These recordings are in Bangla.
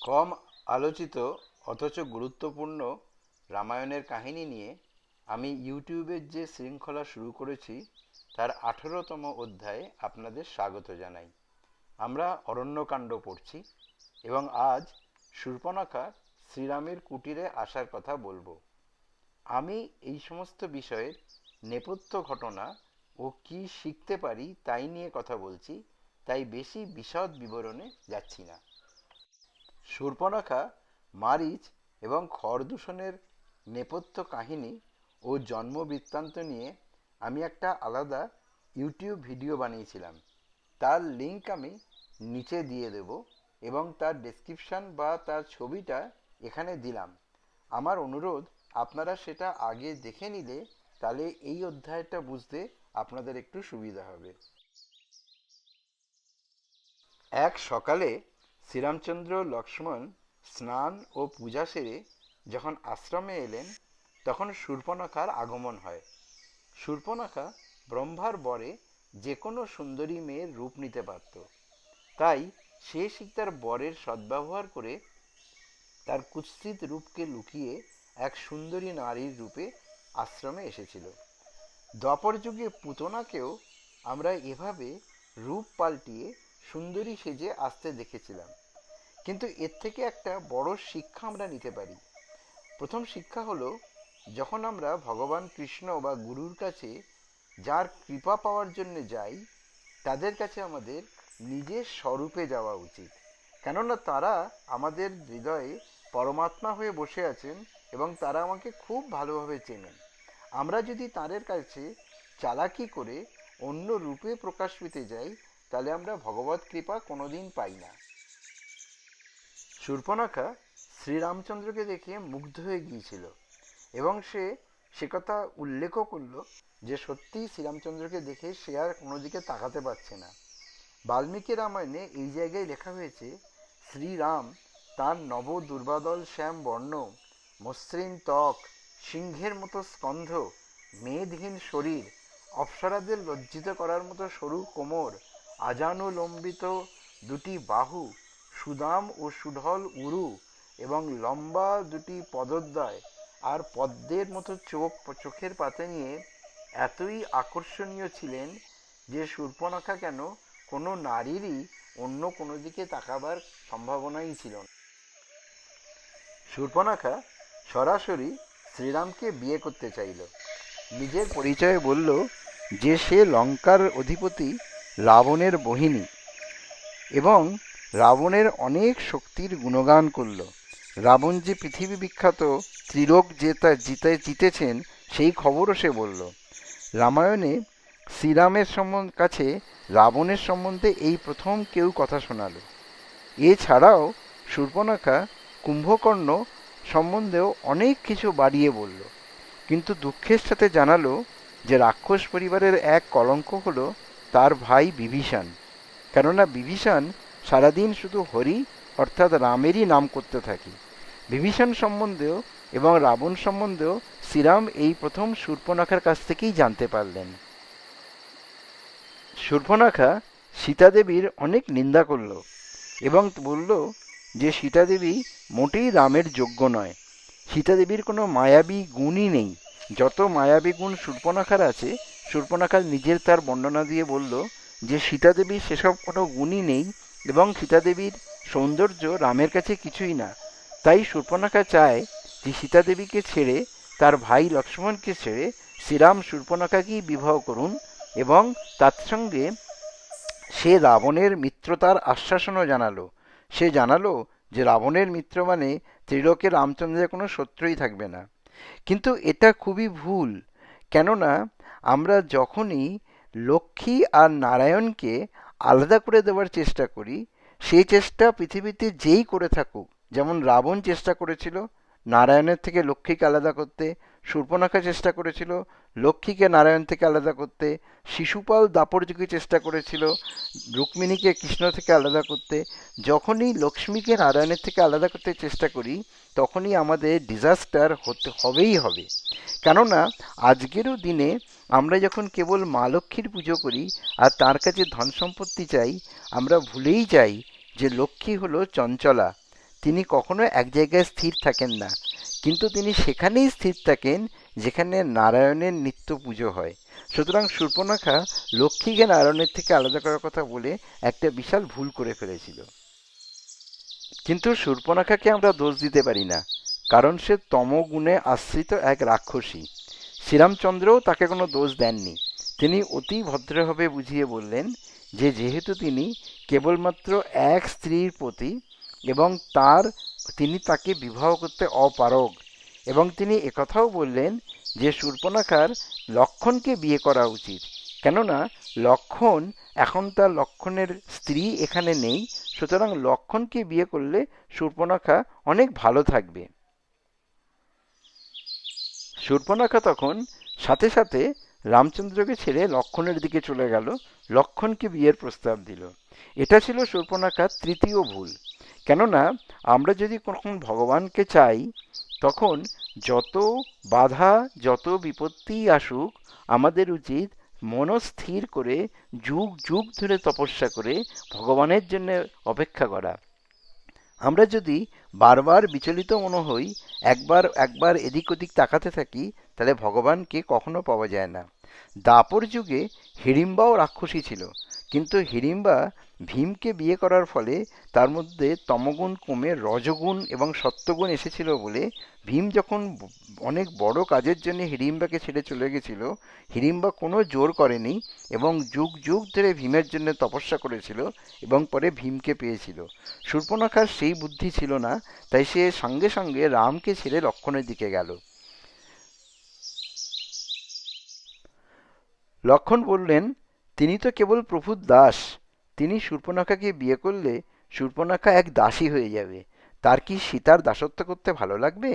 কম আলোচিত অথচ গুরুত্বপূর্ণ রামায়ণের কাহিনী নিয়ে আমি ইউটিউবের যে শৃঙ্খলা শুরু করেছি তার 18তম অধ্যায়ে আপনাদের স্বাগত জানাই। আমরা অরণ্যকাণ্ড পড়ছি এবং আজ শূর্পণখা শ্রীরামের কুটিরে আসার কথা বলবো। আমি এই সমস্ত বিষয়ের নেপথ্য ঘটনা ও কি শিখতে পারি তাই নিয়ে কথা বলছি, তাই বেশি বিশদ বিবরণে যাচ্ছি না। শূর্পণখা, মারীচ এবং খরদূষণের নেপথ্য কাহিনী ও জন্ম বৃত্তান্ত নিয়ে আমি একটা আলাদা ইউটিউব ভিডিও বানিয়েছিলাম। তার লিঙ্ক আমি নিচে দিয়ে দেব এবং তার ডেসক্রিপশন বা তার ছবিটা এখানে দিলাম। আমার অনুরোধ, আপনারা সেটা আগে দেখে নিলে তাহলে এই অধ্যায়টা বুঝতে আপনাদের একটু সুবিধা হবে। এক সকালে শ্রীরামচন্দ্র লক্ষ্মণ স্নান ও পূজা সেরে যখন আশ্রমে এলেন তখন শূর্পণখার আগমন হয়। শূর্পণখা ব্রহ্মার বরে যে কোনো সুন্দরী মেয়ের রূপ নিতে পারত, তাই সে তার বরের সদ্ব্যবহার করে তার কুৎসিত রূপকে লুকিয়ে এক সুন্দরী নারীর রূপে আশ্রমে এসেছিল। দ্বাপর যুগে পুতনাকেও আমরা এভাবে রূপ পাল্টিয়ে সুন্দরী সেজে আসতে দেখেছিলাম। কিন্তু এর থেকে একটা বড় শিক্ষা আমরা নিতে পারি। প্রথম শিক্ষা হলো, যখন আমরা ভগবান কৃষ্ণ বা গুরুর কাছে যার কৃপা পাওয়ার জন্য যাই, তাদের কাছে আমাদের নিজের স্বরূপে যাওয়া উচিত। কেননা তারা আমাদের হৃদয়ে পরমাত্মা হয়ে বসে আছেন এবং তারা আমাকে খুব ভালোভাবে চেনেন। আমরা যদি তাদের কাছে চালাকি করে অন্য রূপে প্রকাশ পেতে যাই, তাহলে আমরা ভগবত কৃপা কোনোদিন পাই না। শূর্পণখা শ্রীরামচন্দ্রকে দেখে মুগ্ধ হয়ে গিয়েছিল এবং সে কথা উল্লেখও করল যে সত্যি শ্রীরামচন্দ্রকে দেখে সে আর কোনো দিকে তাকাতে পারছে না। বাল্মীকি রামায়ণে এই জায়গায় লেখা হয়েছে, শ্রীরাম তার নব দুর্বাদল শ্যাম বর্ণ, মসৃণ ত্বক, সিংহের মতো স্কন্ধ, মেদহীন শরীর, অপ্সরাদের লজ্জিত করার মতো সরু কোমর, আজানুলম্বিত দুটি বাহু, সুদাম ও সুঢল উরু এবং লম্বা দুটি পদদ্বয় আর পদ্মের মতো চোখের পাতা নিয়ে এতই আকর্ষণীয় ছিলেন যে শূর্পণখা কেন কোনো নারীরই অন্য কোনো দিকে তাকাবার সম্ভাবনাই ছিল না। শূর্পণখা সরাসরি শ্রীরামকে বিয়ে করতে চাইল। নিজের পরিচয়ে বলল যে সে লঙ্কার অধিপতি রাবণের বহিনী এবং রাবণের অনেক শক্তির গুণগান করল। রাবণ যে পৃথিবী বিখ্যাত ত্রিলোক জিতেছেন সেই খবরও সে বলল। রামায়ণে শ্রীরামের কাছে রাবণের সম্বন্ধে এই প্রথম কেউ কথা শোনালো। এছাড়াও শূর্পণখা কুম্ভকর্ণ সম্বন্ধেও অনেক কিছু বাড়িয়ে বলল, কিন্তু দুঃখের সাথে জানালো যে রাক্ষস পরিবারের এক কলঙ্ক হলো তার ভাই বিভীষণ। কেননা বিভীষণ সারাদিন শুধু হরি অর্থাৎ রামেরই নাম করতে থাকে। বিভীষণ সম্বন্ধেও এবং রাবণ সম্বন্ধেও শ্রীরাম এই প্রথম শূর্পণখার কাছ থেকেই জানতে পারলেন। শূর্পণখা সীতাদেবীর অনেক নিন্দা করল এবং বলল যে সীতাদেবী মোটেই রামের যোগ্য নয়। সীতাদেবীর কোনো মায়াবী গুণই নেই। যত মায়াবী গুণ শূর্পণখার আছে, শূর্পণখা নিজের তার বর্ণনা দিয়ে বলল যে সীতাদেবীর সেসব কোনো গুণই নেই এবং সীতাদেবীর সৌন্দর্য রামের কাছে কিছুই না। তাই শূর্পণখা চায় যে সীতাদেবীকে ছেড়ে, তার ভাই লক্ষ্মণকে ছেড়ে শ্রীরাম শূর্পণখাকেই বিবাহ করুন এবং তার সঙ্গে সে রাবণের মিত্রতার আশ্বাসনও জানালো। সে জানালো যে রাবণের মিত্র মানে ত্রিলোকে রামচন্দ্রের কোনো শত্রুই থাকবে না। কিন্তু এটা খুবই ভুল। কেননা আমরা যখনই লক্ষ্মী আর নারায়ণকে আলাদা করে দেওয়ার চেষ্টা করি, সেই চেষ্টা পৃথিবীতে যেই করে থাকুক, যেমন রাবণ চেষ্টা করেছিল নারায়ণের থেকে লক্ষ্মীকে আলাদা করতে, শূর্পণখা চেষ্টা করেছিল লক্ষ্মীকে নারায়ণ থেকে আলাদা করতে, শিশুপাল দ্বাপর যুগে চেষ্টা করেছিল রুক্মিণীকে কৃষ্ণ থেকে আলাদা করতে। যখনই লক্ষ্মীকে নারায়ণের থেকে আলাদা করতে চেষ্টা করি, তখনই আমাদের ডিজাস্টার হবেই হবে। কেননা আজকেরও দিনে আমরা যখন কেবল মা লক্ষ্মীর পুজো করি আর তার কাছে ধন সম্পত্তি চাই, আমরা ভুলেই যাই যে লক্ষ্মী হলো চঞ্চলা, তিনি কখনো এক জায়গায় স্থির থাকেন না, কিন্তু তিনি সেখানেই স্থির থাকেন যেখানে নারায়ণের নিত্য পুজো হয়। সুতরাং শূর্পণখা লক্ষ্মীকে নারায়ণের থেকে আলাদা করার কথা বলে একটা বিশাল ভুল করে ফেলেছিল। কিন্তু শূর্পণখাকে আমরা দোষ দিতে পারি না, কারণ সে তমগুণে আশ্রিত এক রাক্ষসী। শ্রীরামচন্দ্রও তাকে কোনো দোষ দেননি। তিনি অতি ভদ্রভাবে বুঝিয়ে বললেন যে যেহেতু তিনি কেবলমাত্র এক স্ত্রীর প্রতি এবং তিনি তাকে বিবাহ করতে অপারগ, এবং তিনি একথাও বললেন যে শূর্পণখার লক্ষ্মণকে বিয়ে করা উচিত, কেননা লক্ষ্মণের স্ত্রী এখানে নেই। সুতরাং লক্ষ্মণকে বিয়ে করলে শূর্পণখা অনেক ভালো থাকবে। শূর্পণখা তখন সাথে সাথে রামচন্দ্রকে ছেড়ে লক্ষ্মণের দিকে চলে গেল, লক্ষ্মণকে বিয়ের প্রস্তাব দিল। এটা ছিল শূর্পণখার তৃতীয় ভুল। কেননা আমরা যদি কখন ভগবানকে চাই, তখন যত বাধা যত বিপত্তি আসুক, আমাদের উচিত মনস্থির করে যুগ যুগ ধরে তপস্যা করে ভগবানের জন্য অপেক্ষা করা। আমরা যদি বারবার বিচলিত মনে হই, একবার একবার এদিক ওদিক তাকাতে থাকি, তাহলে ভগবানকে কখনো পাওয়া যায় না। দাপর যুগে হিড়িম্বাও রাক্ষসী ছিল, কিন্তু হিড়িম্বা ভীমকে বিয়ে করার ফলে তার মধ্যে তমগুণ কমে রজগুণ এবং সত্যগুণ এসেছিল বলে ভীম যখন অনেক বড় কাজের জন্য হিড়িম্বাকে ছেড়ে চলে গেছিল, হিড়িম্বা কোনো জোর করেনি এবং যুগ যুগ ধরে ভীমের জন্য তপস্যা করেছিল এবং পরে ভীমকে পেয়েছিল। শূর্পণখার সেই বুদ্ধি ছিল না, তাই সে সঙ্গে সঙ্গে রামকে ছেড়ে লক্ষ্মণের দিকে গেল। লক্ষ্মণ বললেন, তিনি তো কেবল প্রভুর দাস, তিনি শূর্পণখাকে বিয়ে করলে শূর্পণখা এক দাসী হয়ে যাবে। তার কি সীতার দাসত্ব করতে ভালো লাগবে?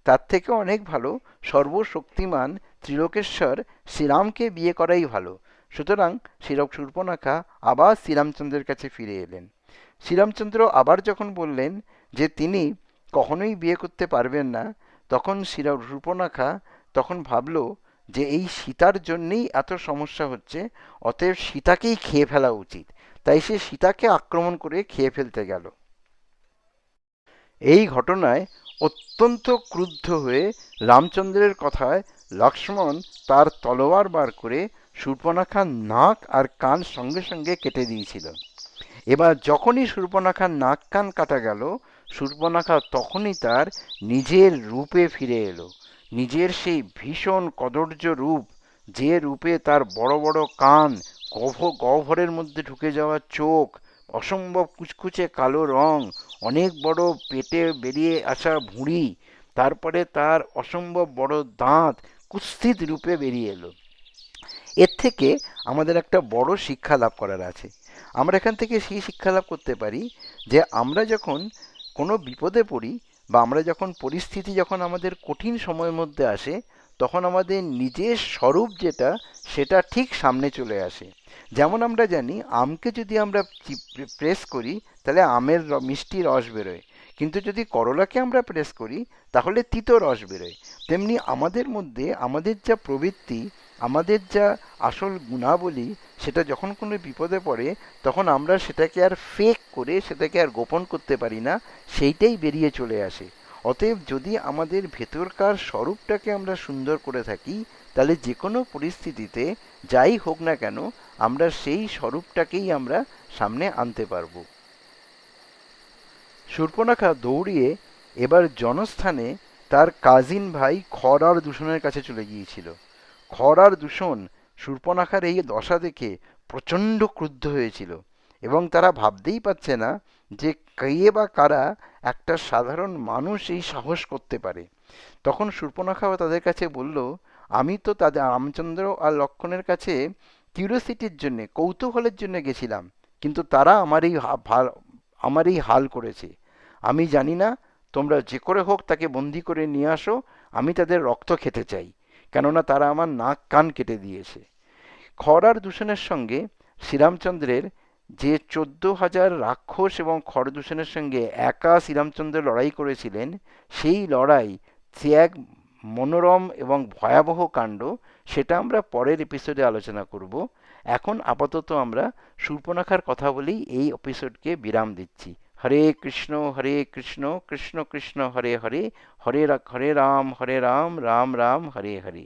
তার থেকে অনেক ভালো সর্বশক্তিমান ত্রিলোকেশ্বর শ্রীরামকে বিয়ে করাই ভালো। সুতরাং শূর্পণখা আবার শ্রীরামচন্দ্রের কাছে ফিরে এলেন। শ্রীরামচন্দ্র আবার যখন বললেন যে তিনি কখনোই বিয়ে করতে পারবেন না, তখন শূর্পণখা তখন ভাবল যে এই সীতার জন্যেই এত সমস্যা হচ্ছে, অতএব সীতাকেই খেয়ে ফেলা উচিত। তাই সে সীতাকে আক্রমণ করে খেয়ে ফেলতে গেল। এই ঘটনায় অত্যন্ত ক্রুদ্ধ হয়ে রামচন্দ্রের কথায় লক্ষ্মণ তার তলোয়ার বার করে শূর্পণখার নাক আর কান সঙ্গে সঙ্গে কেটে দিয়েছিল। এবার যখনই শূর্পণখার নাক কান কাটা গেল, শূর্পণখা তখনই তার নিজের রূপে ফিরে এলো। নিজের সেই ভীষণ কদর্য রূপ, যে রূপে তার বড় বড় কান, গহ্বরের মধ্যে ঢুকে যাওয়া চোখ, অসম্ভব কুচকুচে কালো রং, অনেক বড় পেটে বেরিয়ে আসা ভুঁড়ি, তারপরে তার অসম্ভব বড় দাঁত কুৎসিত রূপে বেরিয়ে এলো। এর থেকে আমাদের একটা বড় শিক্ষা লাভ করার আছে। আমরা এখান থেকে সেই শিক্ষা লাভ করতে পারি যে আমরা যখন কোনো বিপদে পড়ি বা আমরা যখন পরিস্থিতি যখন আমাদের কঠিন সময়ের মধ্যে আসে, তখন আমাদের নিজের স্বরূপ যেটা সেটা ঠিক সামনে চলে আসে। যেমন আমরা জানি আমকে যদি আমরা প্রেস করি তাহলে আমের মিষ্টি রস বেরোয়, কিন্তু যদি করলাকে আমরা প্রেস করি তাহলে তিতো রস বেরোয়। তেমনি আমাদের মধ্যে আমাদের যা প্রবৃত্তি, আমাদের যা আসল গুণাবলী, সেটা যখন কোনো বিপদে পড়ে তখন আমরা সেটাকে আর ফেক করে সেটাকে আর গোপন করতে পারি না, সেইটাই বেরিয়ে চলে আসে। অতএব যদি আমাদের ভেতরকার স্বরূপটাকে আমরা সুন্দর করে থাকি, তাহলে যে কোনো পরিস্থিতিতে যাই হোক না কেন আমরা সেই স্বরূপটাকেই আমরা সামনে আনতে পারব। শূর্পণখা দৌড়িয়ে এবার জনস্থানে তার কাজিন ভাই খর আর দূষণের কাছে চলে গিয়েছিল। খর আর দূষণ শূর্পণখার এই দশা দেখে প্রচণ্ড ক্রুদ্ধ হয়েছিল এবং তারা ভাবতেই পারছে না যে কে বা কারা একটা সাধারণ মানুষ এই সাহস করতে পারে। তখন শূর্পণখাও তাদের কাছে বলল, আমি তো তাদের রামচন্দ্র আর লক্ষ্মণের কাছে কিউরিওসিটির জন্যে, কৌতূহলের জন্য গেছিলাম, কিন্তু তারা আমার এই হাল করেছে। আমি জানি না, তোমরা যে করে হোক তাকে বন্দি করে নিয়ে আসো, আমি তাদের রক্ত খেতে চাই, কেননা তারা আমার নাক কান কেটে দিয়েছে। খর আর দূষণের সঙ্গে শ্রীরামচন্দ্রের যে 14,000 রাক্ষস এবং খরদূষণের সঙ্গে একা শ্রীরামচন্দ্র লড়াই করেছিলেন, সেই লড়াই সে এক মনোরম এবং ভয়াবহ কাণ্ড, সেটা আমরা পরের এপিসোডে আলোচনা করব। এখন আপাতত আমরা শূর্পণখার কথা বলেই এই এপিসোডকে বিরাম দিচ্ছি। হরে কৃষ্ণ কৃষ্ণ কৃষ্ণ হরে হরে, হরে রাম রাম রাম, হরে হরে।